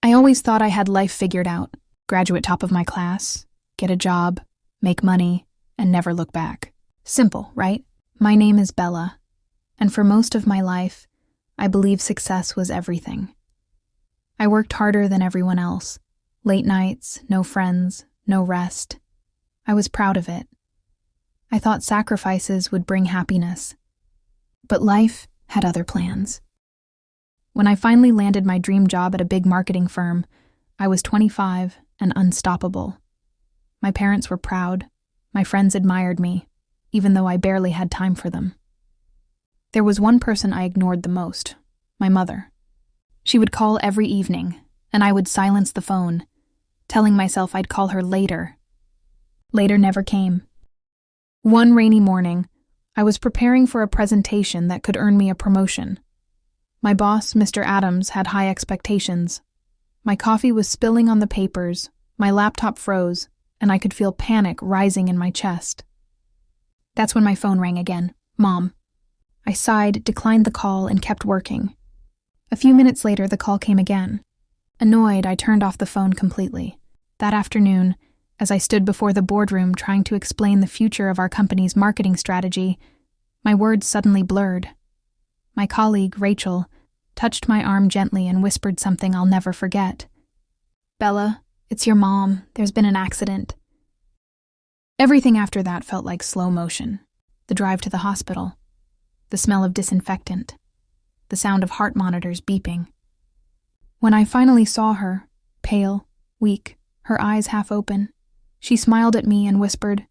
I always thought I had life figured out: graduate top of my class, get a job, make money, and never look back. Simple, right? My name is Bella, and for most of my life, I believed success was everything. I worked harder than everyone else. Late nights, no friends, no rest. I was proud of it. I thought sacrifices would bring happiness. But life had other plans. When I finally landed my dream job at a big marketing firm, I was 25 and unstoppable. My parents were proud. My friends admired me, even though I barely had time for them. There was one person I ignored the most: my mother. She would call every evening, and I would silence the phone, telling myself I'd call her later. Later never came. One rainy morning, I was preparing for a presentation that could earn me a promotion. My boss, Mr. Adams, had high expectations. My coffee was spilling on the papers, my laptop froze, and I could feel panic rising in my chest. That's when my phone rang again. Mom. I sighed, declined the call, and kept working. A few minutes later, the call came again. Annoyed, I turned off the phone completely. That afternoon, as I stood before the boardroom trying to explain the future of our company's marketing strategy, my words suddenly blurred. My colleague, Rachel, touched my arm gently and whispered something I'll never forget. "Bella, it's your mom. There's been an accident." Everything after that felt like slow motion. The drive to the hospital, the smell of disinfectant, the sound of heart monitors beeping. When I finally saw her, pale, weak, her eyes half open, she smiled at me and whispered,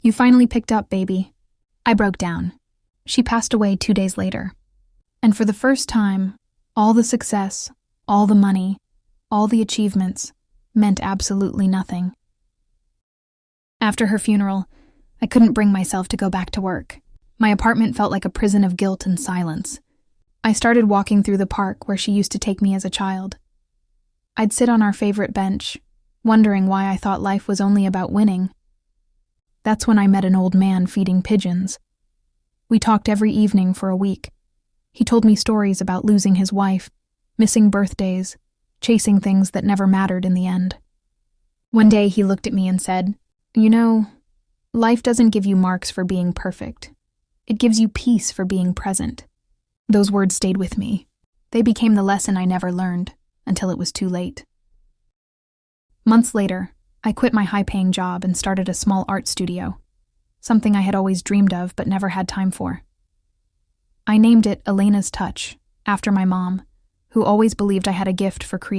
"You finally picked up, baby." I broke down. She passed away 2 days later. And for the first time, all the success, all the money, all the achievements meant absolutely nothing. After her funeral, I couldn't bring myself to go back to work. My apartment felt like a prison of guilt and silence. I started walking through the park where she used to take me as a child. I'd sit on our favorite bench, wondering why I thought life was only about winning. That's when I met an old man feeding pigeons. We talked every evening for a week. He told me stories about losing his wife, missing birthdays, chasing things that never mattered in the end. One day he looked at me and said, "You know, life doesn't give you marks for being perfect. It gives you peace for being present." Those words stayed with me. They became the lesson I never learned, until it was too late. Months later, I quit my high-paying job and started a small art studio, something I had always dreamed of but never had time for. I named it Elena's Touch, after my mom, who always believed I had a gift for creativity.